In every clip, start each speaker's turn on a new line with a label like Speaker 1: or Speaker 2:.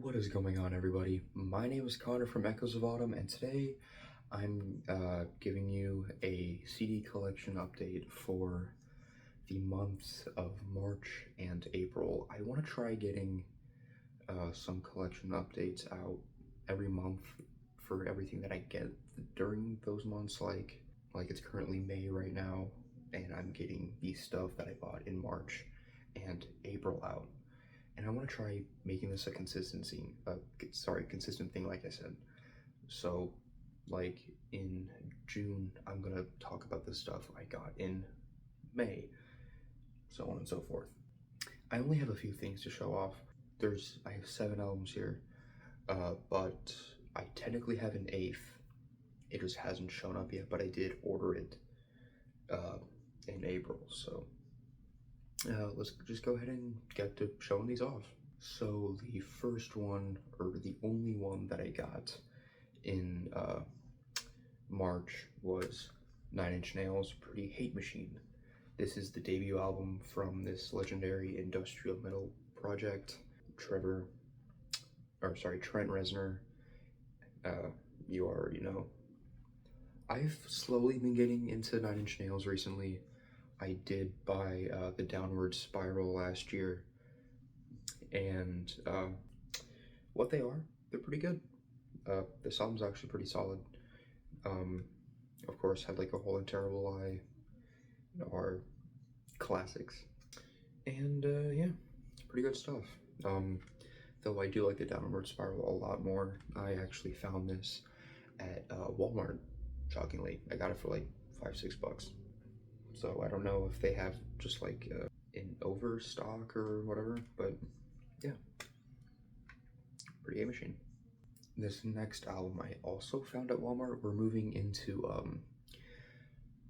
Speaker 1: What is going on, everybody? My name is Connor from Echoes of Autumn, and today I'm giving you a CD collection update for the months of March and April. I want to try getting some collection updates out every month for everything that I get during those months. Like it's currently May right now, and I'm getting the stuff that I bought in March and April out. And I want to try making this a consistent thing, like I said. So, like in June, I'm gonna talk about the stuff I got in May, so on and so forth. I only have a few things to show off. I have 7 albums here, but I technically have an 8th. It just hasn't shown up yet, but I did order it in April, so let's just go ahead and get to showing these off. So the first one, or the only one that I got in March, was 9 Inch Nails' Pretty Hate Machine. This is the debut album from this legendary industrial metal project. Trent Reznor, you already know. I've slowly been getting into 9 Inch Nails recently. I did buy the Downward Spiral last year, and what they are, they're pretty good. This album's actually pretty solid. Of course, Had Like a Hole in Terrible Lie are classics, and yeah, it's pretty good stuff. Though I do like the Downward Spiral a lot more. I actually found this at Walmart, shockingly. I got it for like $5-6. So I don't know if they have just like in overstock or whatever, but yeah, Pretty Hate Machine. This next album I also found at Walmart. We're moving into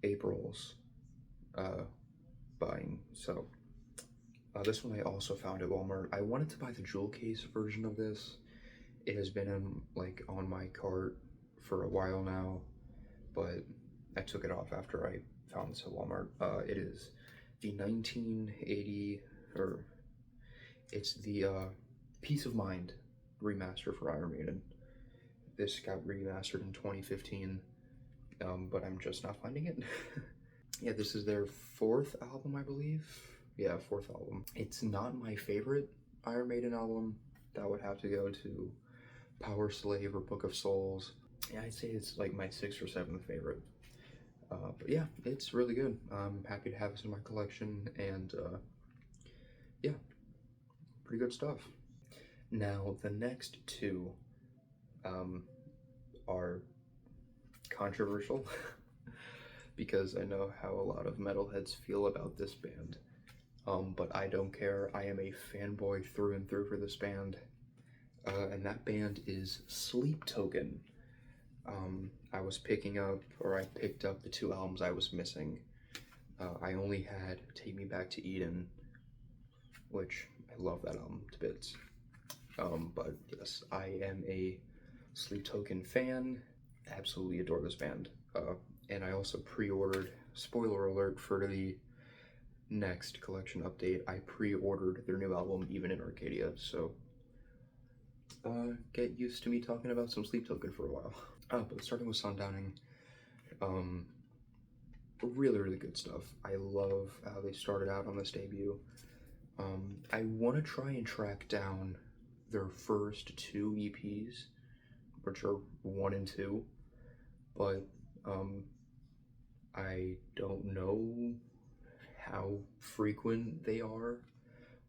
Speaker 1: April's buying. So this one I also found at Walmart. I wanted to buy the jewel case version of this. It has been on my cart for a while now, but I took it off after I found this at Walmart. It is the 1980, or it's the Peace of Mind remaster for Iron Maiden. This got remastered in 2015, but I'm just not finding it. Yeah, this is their 4th album, I believe. Yeah, 4th album. It's not my favorite Iron Maiden album. That would have to go to Power Slave or Book of Souls. Yeah, I'd say it's like my 6th or 7th favorite. But yeah, it's really good. I'm happy to have this in my collection, and yeah, pretty good stuff. Now, the next 2 are controversial because I know how a lot of metalheads feel about this band, but I don't care. I am a fanboy through and through for this band, and that band is Sleep Token. I picked up the 2 albums I was missing. I only had Take Me Back to Eden, which I love that album to bits. But yes, I am a Sleep Token fan. Absolutely adore this band. And I also pre-ordered, spoiler alert, for the next collection update, I pre-ordered their new album, Even in Arcadia. So get used to me talking about some Sleep Token for a while. But starting with Sundowning, really good stuff. I love how they started out on this debut. I want to try and track down their first 2 EPs, which are 1 and 2, but I don't know how frequent they are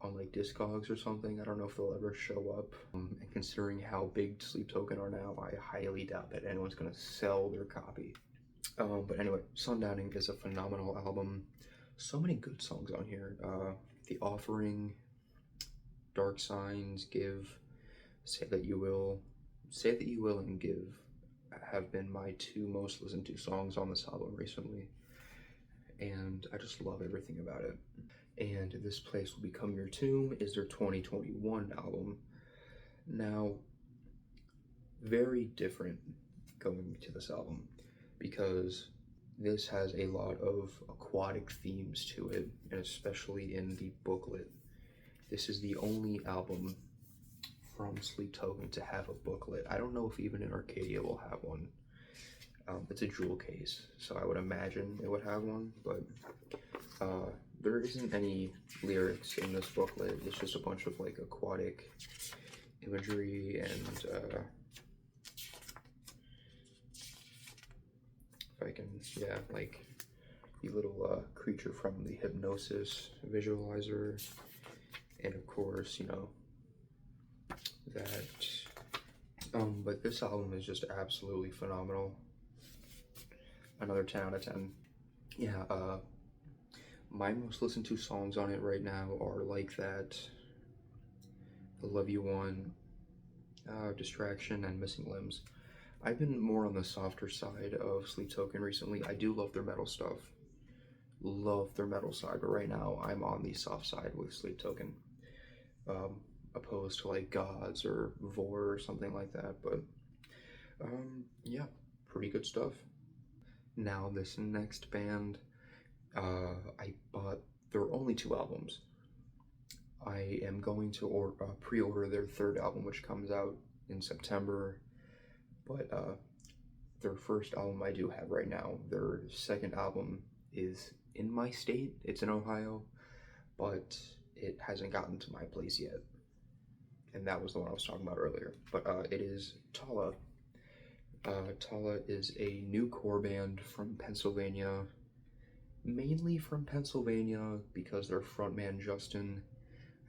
Speaker 1: on like Discogs or something. I don't know if they'll ever show up. And considering how big Sleep Token are now, I highly doubt that anyone's gonna sell their copy. But anyway, Sundowning is a phenomenal album. So many good songs on here. The Offering, Dark Signs, Give, Say That You Will, and Give have been my 2 most listened to songs on this album recently, and I just love everything about it. And This Place Will Become Your Tomb is their 2021 album. Now, very different going to this album, because this has a lot of aquatic themes to it, and especially in the booklet. This is the only album from Sleep Token to have a booklet. I don't know if even in Arcadia will have one. It's a jewel case, so I would imagine it would have one, but there isn't any lyrics in this booklet. It's just a bunch of like aquatic imagery and if I can, yeah, like the little creature from the hypnosis visualizer, and of course, you know, that. But this album is just absolutely phenomenal. Another 10 out of 10. Yeah, my most listened to songs on it right now are Like That, The Love You One, Distraction, and Missing Limbs. I've been more on the softer side of Sleep Token recently. I do love their metal stuff. Love their metal side, but right now I'm on the soft side with Sleep Token. Opposed to like Gods or Vor or something like that, but yeah, pretty good stuff. Now this next band, I bought their only 2 albums. I am going to pre-order their 3rd album, which comes out in September, but their first album I do have right now. Their 2nd album is in my state, it's in Ohio, but it hasn't gotten to my place yet. And that was the one I was talking about earlier. But it is Tala. Tala is a new core band from Pennsylvania, mainly from Pennsylvania because their frontman Justin,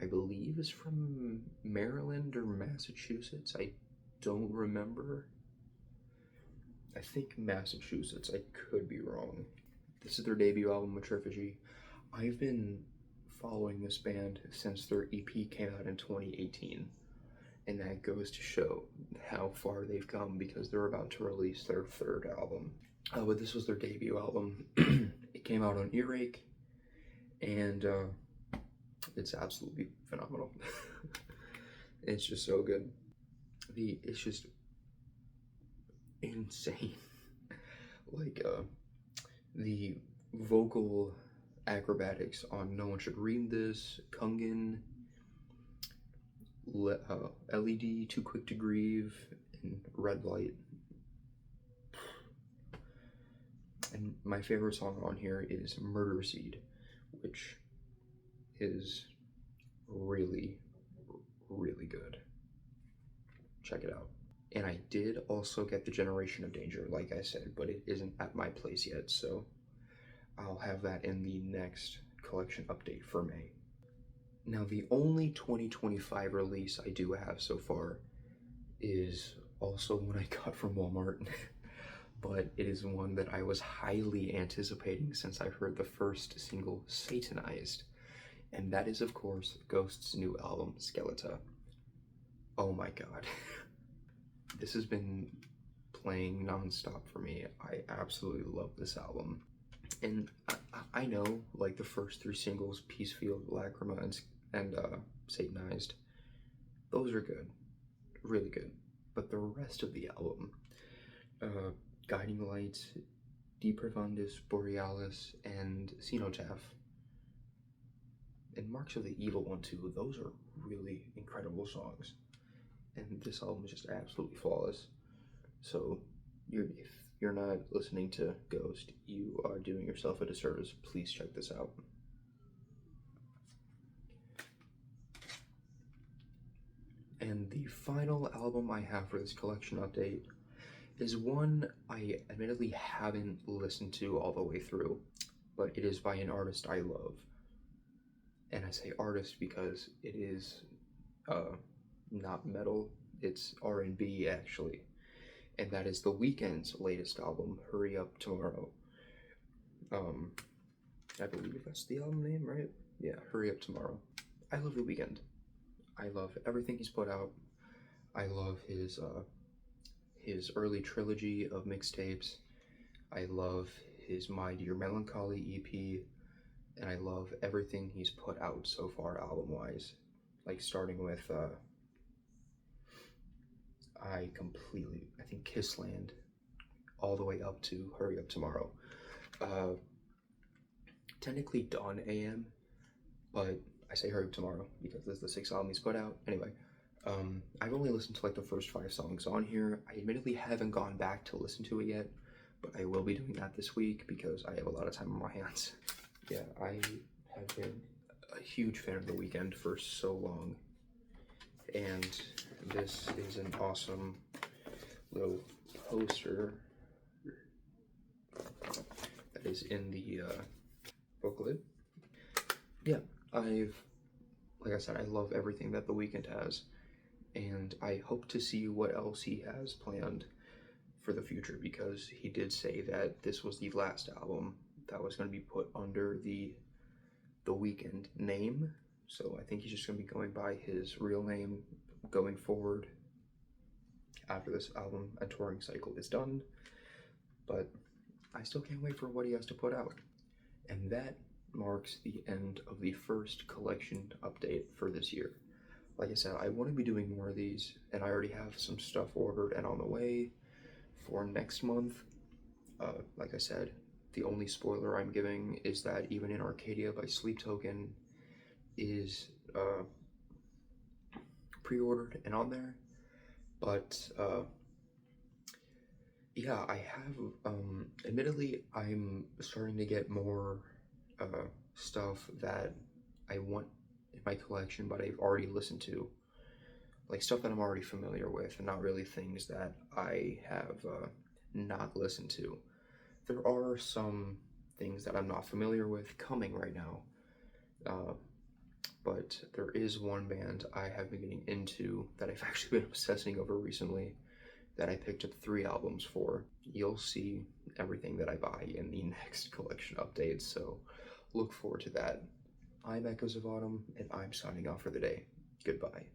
Speaker 1: I believe, is from Maryland or Massachusetts. I don't remember. I think Massachusetts. I could be wrong. This is their debut album, Matrifugy. I've been following this band since their EP came out in 2018. And that goes to show how far they've come because they're about to release their 3rd album. But this was their debut album. It came out on Earache, and it's absolutely phenomenal. It's just so good. It's just insane. Like the vocal acrobatics on No One Should Read This, Kungan, LED, Too Quick to Grieve, and Red Light. And my favorite song on here is Murder Seed, which is really, really good. Check it out. And I did also get the Generation of Danger, like I said, but it isn't at my place yet, so I'll have that in the next collection update for May. Now, the only 2025 release I do have so far is also one I got from Walmart, but it is one that I was highly anticipating since I heard the first single, Satanized, and that is, of course, Ghost's new album, Skeleta. Oh my god. This has been playing non-stop for me. I absolutely love this album. And I know, like, the first 3 singles, Peacefield, Lacrima, and Satanized, those are good, really good. But the rest of the album, Guiding Light, De Profundis, Borealis, and Cenotaph, and Marks of the Evil One too, those are really incredible songs. And this album is just absolutely flawless. So if you're not listening to Ghost, you are doing yourself a disservice. Please check this out. And the final album I have for this collection update is one I admittedly haven't listened to all the way through, but it is by an artist I love. And I say artist because it is not metal, it's R&B actually. And that is The Weeknd's latest album, Hurry Up Tomorrow. I believe that's the album name, right? Yeah, Hurry Up Tomorrow. I love The Weeknd. I love everything he's put out. I love his early trilogy of mixtapes. I love his My Dear Melancholy EP, and I love everything he's put out so far album-wise. Like starting with, I think Kissland, all the way up to Hurry Up Tomorrow. Technically Dawn AM, but I say Hurry Up Tomorrow because this is the 6th album he's put out. Anyway, I've only listened to like the first 5 songs on here. I admittedly haven't gone back to listen to it yet, but I will be doing that this week because I have a lot of time on my hands. Yeah, I have been a huge fan of The Weeknd for so long, and this is an awesome little poster that is in the booklet. Yeah, like I said, I love everything that The Weeknd has, and I hope to see what else he has planned for the future, because he did say that this was the last album that was going to be put under the Weeknd name. So I think he's just going to be going by his real name going forward after this album and touring cycle is done. But I still can't wait for what he has to put out. And that marks the end of the first collection update for this year. Like I said, I want to be doing more of these, and I already have some stuff ordered and on the way for next month. Like I said, the only spoiler I'm giving is that Even in Arcadia by Sleep Token is pre-ordered and on there. But yeah, I have, admittedly, I'm starting to get more stuff that I want in my collection, but I've already listened to. Like stuff that I'm already familiar with, and not really things that I have not listened to. There are some things that I'm not familiar with coming right now, but there is one band I have been getting into that I've actually been obsessing over recently, that I picked up 3 albums for. You'll see everything that I buy in the next collection update, so look forward to that. I'm Echoes of Autumn, and I'm signing off for the day. Goodbye.